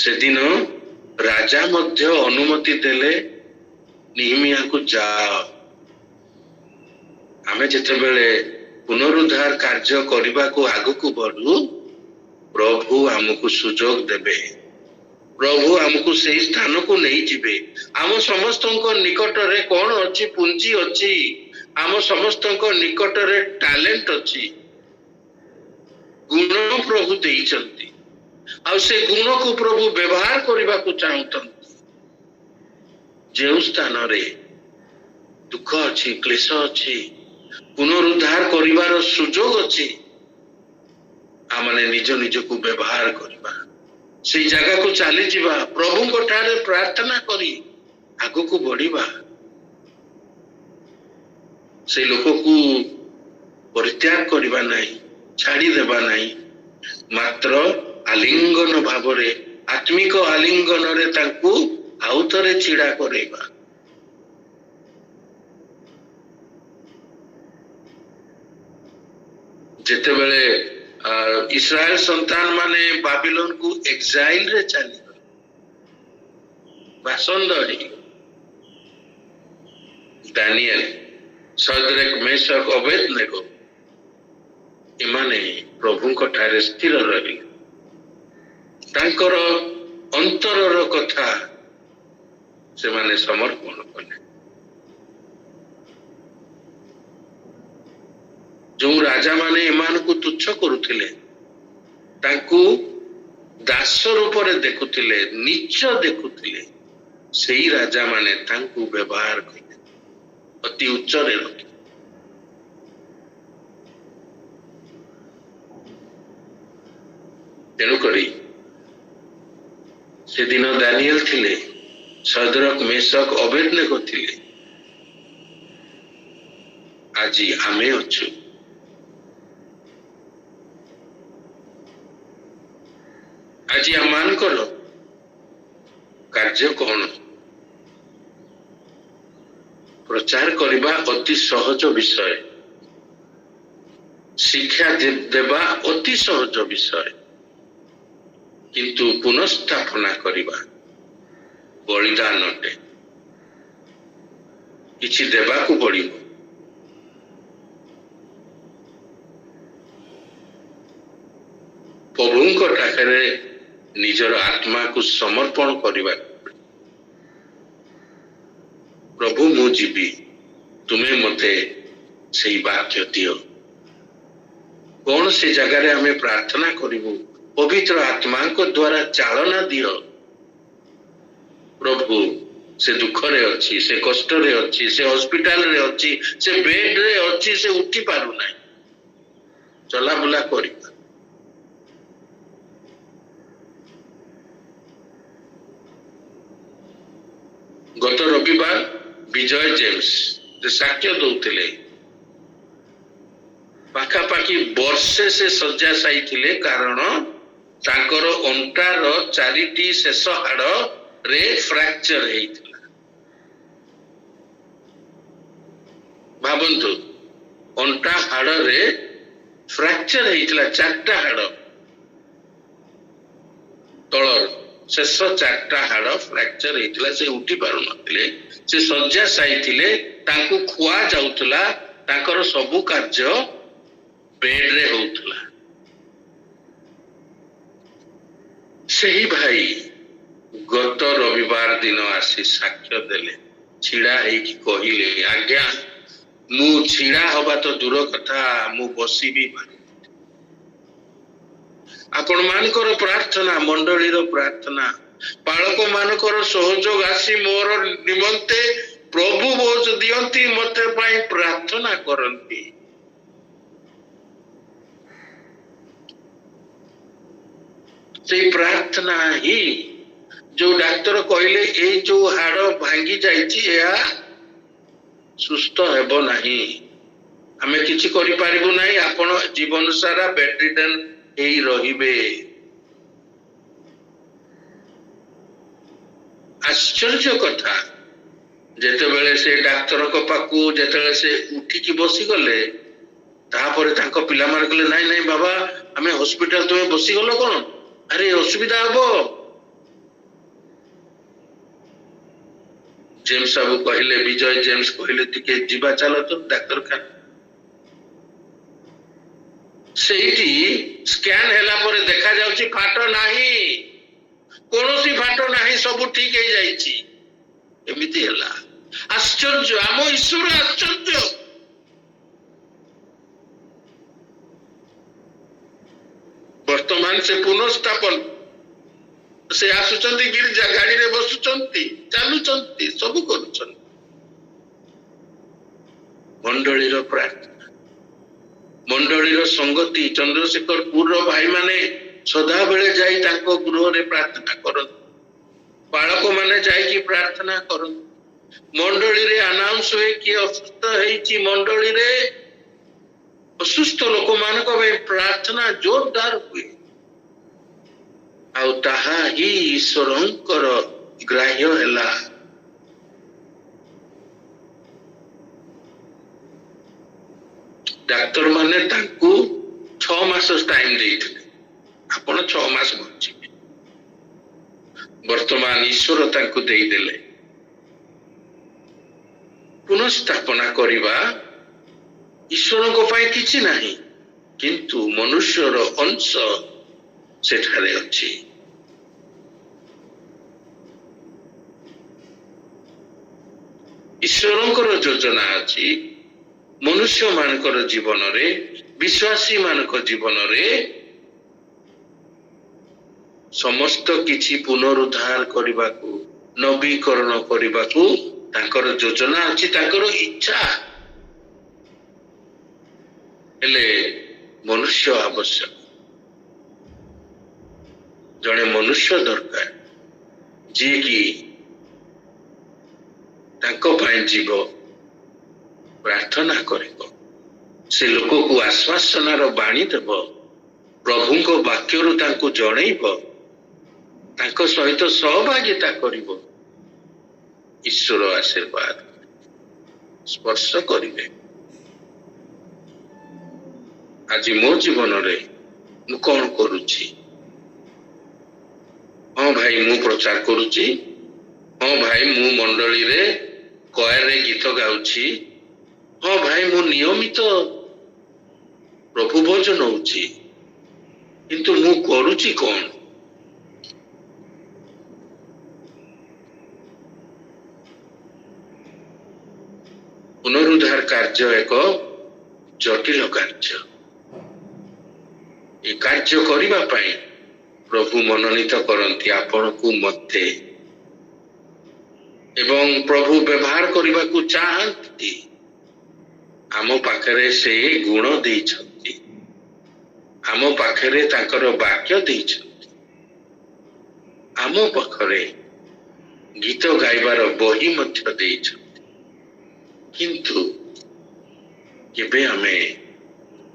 ସେଦିନ ରାଜା ମଧ୍ୟ ଅନୁମତି ଦେଲେ, ନିହିମିୟାକୁ ଯାଅ। ଆମେ ଯେତେବେଳେ ପୁନରୁଦ୍ଧାର କାର୍ଯ୍ୟ କରିବାକୁ ଆଗକୁ ବଢୁ, ପ୍ରଭୁ ଆମକୁ ସୁଯୋଗ ଦେବେ, ପ୍ରଭୁ ଆମକୁ ସେଇ ସ୍ଥାନକୁ ନେଇଯିବେ। ଆମ ସମସ୍ତଙ୍କ ନିକଟରେ କଣ ଅଛି? ପୁଞ୍ଜି ଅଛି। ଆମ ସମସ୍ତଙ୍କ ନିକଟରେ ଟ୍ୟାଲେଣ୍ଟ ଅଛି, ଗୁଣ प्रभु देइचंती आ से गुण को प्रभु व्यवहार करने को चाहते जो स्थान रे दुख अच्छी क्लेश अच्छी पुनरुद्धार करिवार सुजोग अच्छी आमने निज निज को व्यवहार करवा से जगह को चली जावा प्रभु को ठारे प्रार्थना करी आगो को बढ़िबा से लोक को परित्याग करवा नहीं छाड़ी देवा नहीं मात्र आलिंगन भाव आत्मिक आलिंगन रे तांकू आउ थरे छिड़ा करेबा जेते बेले इस्राएल संतान माने बाबिलोन को एक्साइल रे चली बासंदरी दानियल सदरेक मेशक अबेदनेगो इमाने प्रभु को ठारे स्थिर रही तांकर अंतरर कथा से माने समर्पण कले जो राजा माने इमान को तुच्छ करुथिले तांकू दास रूप रे देखुथिले नीच देखुथिले सेही राजा माने तांकू व्यवहार कले अति उच्च रे रखि तेणु करी से दिन दानियल थिले सदरक मेशक अबेदनेगो थिले आज आमे अछु आज आमानकर कार्य कौन प्रचार करवा अति सहज विषय शिक्षा देवा अति सहज विषय किंतु पुनस्थापना करवा बलिदान अटे किछि देवा को पड़िबो प्रभुଙ୍କ ठाकरे निजर आत्मा को समर्पण करवा प्रभु मु जीवी तुम्हें मते से वाक्य दियो कौन से जगह रे हमें प्रार्थना करिबो पवित्र आत्मा को द्वारा चालना दियो प्रभु से दुख रे अच्छी से कष्ट रे अच्छी से हॉस्पिटल रे अच्छी से बेड रे अच्छी से उठी पारु नहीं चला बुला करी गत रविवार विजय जेम्स साक्ष्य दौले पाखापाखि वर्षे से शଯ୍ୟାଶାୟୀ ଥିଲେ कारण तांकर अंटार चारिटी शेष हाड़ रे फ्रैक्चर हेइथिला भाबंतु अंटा हाड़ रे फ्रैक्चर हेइथिला चारटा हाड़ तळर शेष चारटा हाड़ फ्रैक्चर हेइथिला से उठी पारु नथिले से शଯ୍ୟାଶାୟୀ ଥିଲେ तांकु खुआ जाउतला तांकर सबु कार्य बेड रे होउतला सही भाई गत रविवार दिन आसी साक्ष्य देले छिड़ा हेकि कहिले आज्ञा मु छिड़ा हवा तो दूर कथा मु बसी भी आपण मानकर प्रार्थना मंडलीर प्रार्थना पालक मानकर सहयोग आसी मोर निमंते प्रभु बोझ दियंती मते पाई प्रार्थना करंती से प्रार्थना ही जो डाक्टर कहले ए जो हाड़ भांगी जाइछि या सुस्थ हेबो नहीं आमे किछि करि पारिबु नहीं आपण जीवन सारा बेड रिटर्न एई रहिबे आश्चर्य कथा जेते बेले से डाक्टर को पाकू जेते बेले से उठी की बसी गले तापरे तांको पिला मार कहले नहीं नहीं बाबा आमे हॉस्पिटल तुमे बसी गलो कोन अरे असुविधा हबो जेम्स बाबू कहले विजय जेम्स कहले टिके जीवा चलो तो डाक्टर खान सेठी स्कैन हैला परे देखा जाउची फाटो नाही कोनोसी फाटो नाही सब ठीक हे जाईची एमिति हैला आश्चर्य आम ईश्वर आश्चर्य ବର୍ତ୍ତମାନ ସେ ପୁନଃସ୍ଥାପନ ସେ ଆସୁଛନ୍ତି ଗିର୍ଜା ଗାଡିରେ ବସୁଛନ୍ତି ଚାଲୁଛନ୍ତି ସବୁ କରୁଛନ୍ତି। ମଣ୍ଡଳୀର ପ୍ରାର୍ଥନା ମଣ୍ଡଳୀର ସଂଗତି ଚନ୍ଦ୍ରଶେଖରପୁରର ଭାଇମାନେ ସଦାବେଳେ ଯାଇ ତାଙ୍କ ଗୃହରେ ପ୍ରାର୍ଥନା କରନ୍ତି। ବାଳକ ମାନେ ଯାଇକି ପ୍ରାର୍ଥନା କରନ୍ତି। ମଣ୍ଡଳୀରେ ଆନାଉନ୍ସ ହୁଏ କିଏ ଅସୁସ୍ଥ ହେଇଛି। ମଣ୍ଡଳୀରେ ଅସୁସ୍ଥ ଲୋକମାନଙ୍କ ପାଇଁ ପ୍ରାର୍ଥନା ଜୋରଦାର ହୁଏ। ଆଉ ତାହା ହିଁ ଈଶ୍ୱରଙ୍କର ଗ୍ରାହ୍ୟ ହେଲା। ଡାକ୍ତର ମାନେ ତାଙ୍କୁ 6 ମାସ ଟାଇମ ଦେଇଥିଲେ, ଆପଣ 6 ମାସ ବଞ୍ଚିବେ। ବର୍ତ୍ତମାନ ଈଶ୍ୱର ତାଙ୍କୁ ଦେଇଦେଲେ। ପୁନଃସ୍ଥାପନା କରିବା ଈଶ୍ୱରଙ୍କ ପାଇଁ କିଛି ନାହିଁ, କିନ୍ତୁ ମନୁଷ୍ୟର ଅଂଶ ସେଠାରେ ଅଛି। ଈଶ୍ୱରଙ୍କର ଯୋଜନା ଅଛି ମନୁଷ୍ୟ ମାନଙ୍କର ଜୀବନରେ, ବିଶ୍ୱାସୀ ମାନଙ୍କ ଜୀବନରେ ସମସ୍ତ କିଛି ପୁନରୁଦ୍ଧାର କରିବାକୁ, ନବୀକରଣ କରିବାକୁ ତାଙ୍କର ଯୋଜନା ଅଛି, ତାଙ୍କର ଇଚ୍ଛା। ହେଲେ ମନୁଷ୍ୟ ଆବଶ୍ୟକ, ଜଣେ ମନୁଷ୍ୟ ଦରକାର ଯିଏକି ତାଙ୍କ ପାଇଁ ଯିବ, ପ୍ରାର୍ଥନା କରିବ, ସେ ଲୋକକୁ ଆଶ୍ୱାସନାର ବାଣୀ ଦେବ, ପ୍ରଭୁଙ୍କ ବାକ୍ୟରୁ ତାଙ୍କୁ ଜଣେଇବ, ତାଙ୍କ ସହିତ ସହଭାଗିତା କରିବ। ଈଶ୍ୱର ଆଶୀର୍ବାଦ ସ୍ପର୍ଶ କରିବେ। ଆଜି ମୋ ଜୀବନରେ ମୁଁ କଣ କରୁଛି? ହଁ ଭାଇ ମୁଁ ପ୍ରଚାର କରୁଛି, ହଁ ଭାଇ ମୁଁ ମଣ୍ଡଳୀରେ କୟାରରେ ଗୀତ ଗାଉଛି, ହଁ ଭାଇ ମୁଁ ନିୟମିତ ପ୍ରଭୁ ଭୋଜନ ହଉଛି, କିନ୍ତୁ ମୁଁ କରୁଛି କଣ? ପୁନରୁଦ୍ଧାର କାର୍ଯ୍ୟ ଏକ ଜଟିଳ କାର୍ଯ୍ୟ। ଏ କାର୍ଯ୍ୟ କରିବା ପାଇଁ ପ୍ରଭୁ ମନୋନୀତ କରନ୍ତି ଆପଣଙ୍କୁ ମତେ, ଏବଂ ପ୍ରଭୁ ବ୍ୟବହାର କରିବାକୁ ଚାହାନ୍ତି। ଆମ ପାଖରେ ସେ ଗୁଣ ଦେଇଛନ୍ତି, ଆମ ପାଖରେ ତାଙ୍କର ବାକ୍ୟ ଦେଇଛନ୍ତି, ଆମ ପାଖରେ ଗୀତ ଗାଇବାର ବହି ମଧ୍ୟ ଦେଇଛନ୍ତି, କିନ୍ତୁ କେବେ ଆମେ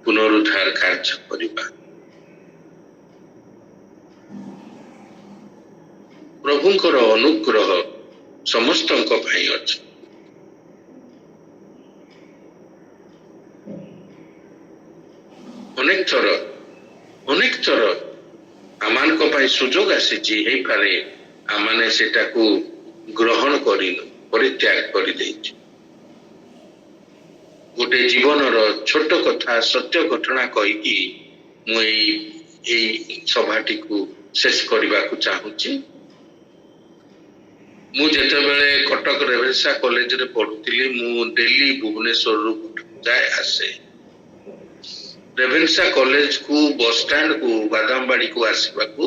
ପୁନରୁଦ୍ଧାର କାର୍ଯ୍ୟ କରିବା? ପ୍ରଭୁଙ୍କର ଅନୁଗ୍ରହ ସମସ୍ତଙ୍କ ପାଇଁ ଅଛି। ଅନେକ ଥର ଆମମାନଙ୍କ ପାଇଁ ସୁଯୋଗ ଆସିଛି, ହେଇପାରେ ଆମମାନେ ସେଟାକୁ ଗ୍ରହଣ କରିନୁ, ପରିତ୍ୟାଗ କରିଦେଇଛୁ। ଗୋଟେ ଜୀବନର ଛୋଟ କଥା, ସତ୍ୟ ଘଟଣା କହିକି ମୁଁ ଏଇ ସଭାଟିକୁ ଶେଷ କରିବାକୁ ଚାହୁଁଛି। ମୁଁ ଯେତେବେଳେ କଟକ ରେଭେନ୍ସା କଲେଜରେ ପଢୁଥିଲି, ମୁଁ ଡେଲି ଭୁବନେଶ୍ୱରରୁ ଯାଏ ଆସେ। ରେଭେନ୍ସା କଲେଜକୁ, ବସଷ୍ଟାଣ୍ଡକୁ, ବାଦାମବାଡିକୁ ଆସିବାକୁ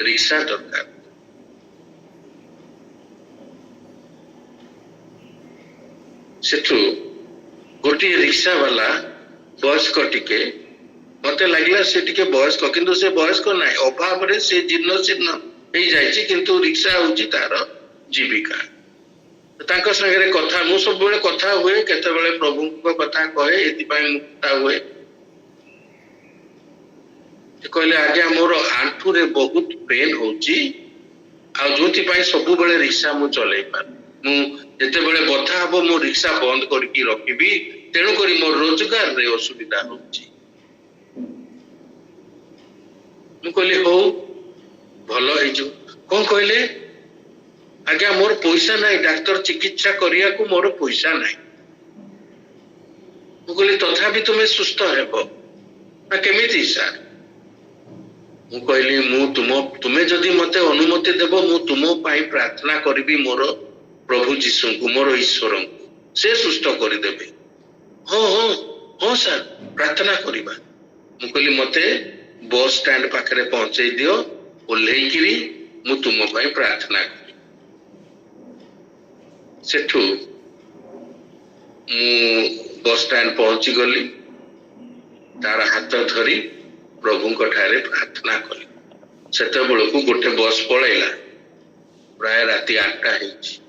ରିକ୍ସା ଦରକାର। ସେଠୁ ଗୋଟିଏ ରିକ୍ସା ବାଲା ବୟସ୍କ, ଟିକେ ମତେ ଲାଗିଲା ସେ ଟିକେ ବୟସ୍କ, କିନ୍ତୁ ସେ ବୟସ୍କ ନାହିଁ, ଅଭାବରେ ସେ ଜୀର୍ଣ୍ଣ ଶୀର୍ଣ୍ଣ ହେଇଯାଇଛି, କିନ୍ତୁ ରିକ୍ସା ହଉଛି ତାର ଜୀବିକା। ତାଙ୍କ ସାଙ୍ଗରେ କଥା, ମୁଁ ସବୁବେଳେ କଥା ହୁଏ, କେତେବେଳେ ପ୍ରଭୁଙ୍କ କଥା କହେ, ଏଥିପାଇଁ ମୁଁ କଥା ହୁଏ। କହିଲେ ଆଜ୍ଞା ମୋର ଆଣ୍ଠୁରେ ବହୁତ ପେନ୍ ହଉଛି, ଆଉ ଯୋଉଥିପାଇଁ ସବୁବେଳେ ରିକ୍ସା ମୁଁ ଚଲେଇ ପାରୁନି, ମୁଁ ଯେତେବେଳେ ବଥା ହବ ମୁଁ ରିକ୍ସା ବନ୍ଦ କରିକି ରଖିବି, ତେଣୁକରି ମୋ ରୋଜଗାରରେ ଅସୁବିଧା ହଉଛି। ମୁଁ କହିଲି ହଉ ଭଲ ହେଇଯିବ। କଣ କହିଲେ? ଆଜ୍ଞା ମୋର ପଇସା ନାହିଁ, ଡାକ୍ତର ଚିକିତ୍ସା କରିବାକୁ ମୋର ପଇସା ନାହିଁ। ମୁଁ କହିଲି ତଥାପି ତୁମେ ସୁସ୍ଥ ହେବ ନା କେମିତି ସାର୍? ମୁଁ କହିଲି ତୁମେ ଯଦି ମତେ ଅନୁମତି ଦେବ, ମୁଁ ତୁମ ପାଇଁ ପ୍ରାର୍ଥନା କରିବି ମୋର ପ୍ରଭୁ ଯୀଶୁଙ୍କୁ, ମୋର ଈଶ୍ୱରଙ୍କୁ, ସେ ସୁସ୍ଥ କରିଦେବେ। ହଁ ସାର୍ ପ୍ରାର୍ଥନା କରିବା। ମୁଁ କହିଲି ମତେ बस स्टैंड पाखरे पहुंचे दियो ओल्हेइकिरी मु तुम पई प्रार्थना करी सेठू मु बस स्टैंड पहुंची गली तार हाथ धरी प्रभु ठारे प्रार्थना कली सेते बेलकू गोटे बस पलैला प्राय राति 8टा हेछि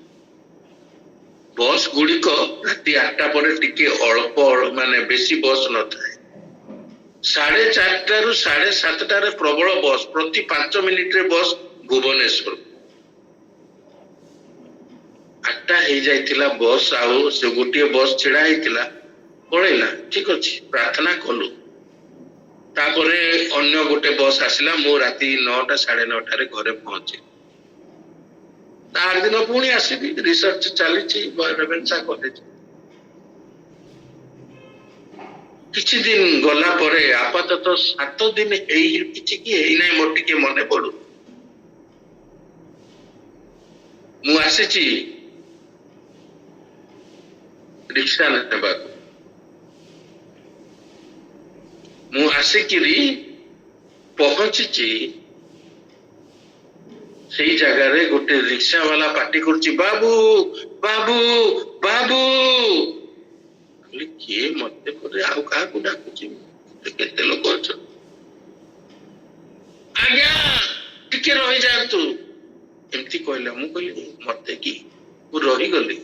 बस गुड़िक राति 8टा पर टिके अल्प माने बेसी बस न थाए 4:30 रु 7:30 प्रबल बस प्रति 5 मिनिट रे बस भुवनेश्वर 8टा हो जाइतिला बस आउ से गोटे बस छिड़ा हेतिला पळैला ठीक अछि प्रार्थना कलु तापरे अन्य गोटे बस आसिला मो राति 9टा 9:30 रे घरे पहुंचे तार दिन पुणी आसीबी रिसर्च चली रेवेन्सा कॉलेज किछि दिन गला परे आपातत 7 दिन एई किछि कि एई नै मोर टिके मने पडु मु आसीची रिक्शा नेबाकू मु आसिकिरी पहुंची सेई जगह रे गोटे रिक्शा वाला पार्टी करछि बाबू बाबू बाबू कहली किए मते परे आउ का को डाकुछि केते लोक अछ आज्ञा टिके रहि जा तू एमती कहला मु कहली मते की मु रहि गली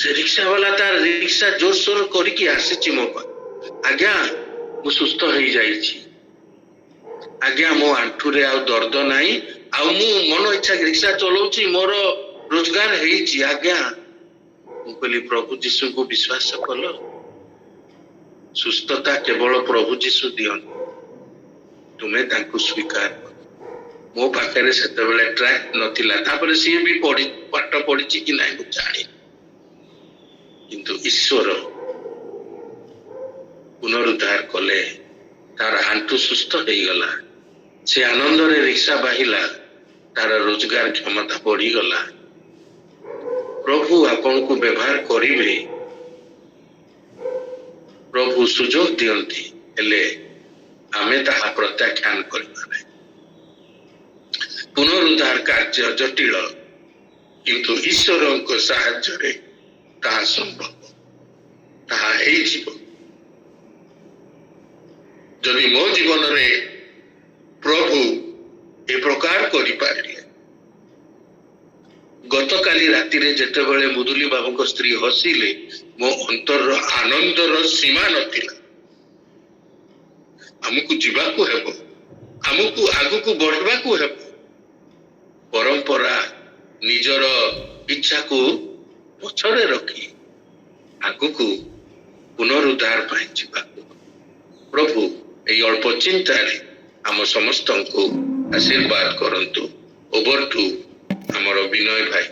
से रिक्शा वाला तार रिक्शा जोर सोर करिकि आसीछि मो पर आज्ञा मु सुस्त होई जाईछि आज्ञा मो आंठू रे आउ दर्द नाही आउ मु मन इच्छा रिक्शा चलाउछि मोर रोजगार हेछि आज्ञा मु कहली प्रभु जीशु को विश्वास कलो सुस्थता केवल प्रभु जीशु दियन तुम्हें तांको स्वीकार कर मो पाखरे सेते बेले ट्रैक नथिला तापर सी भी पढी पाठ पढिछि कि नाही मु जानि किंतु ईश्वर पुनरुद्धार कले तार आंठू सुस्थ हो गला से आनंद रे रिक्शा बाहिला तार रोजगार क्षमता बढ़ी गला प्रभु आपन को व्यवहार करिवे प्रभु सुजोग दियंती हेले आमे ताहा प्रत्याख्यान करिबाने पुनरुद्धार कार्य जटिल किंतु ईश्वरଙ୍କ साहाय्य ताहा संभव ताहा हेई जीव जदि मो जीवन रे प्रभु ए प्रकार करि पारिले गतकाली राति रे जेते बेले मुदुली बाबू को स्त्री हसिले मो अंतर आनंद रो सीमा नथिला हमकु जीवा को हेबो हमकु आगु को बढ़वा को हेबो परंपरा निजर इच्छा को पछरे रखी आगु को पुनरुद्धार पाई जीवा प्रभु ए अल्प चिंता रे हम समस्त को आशीर्वाद करंतु ओवर टू हमर विनय भाई।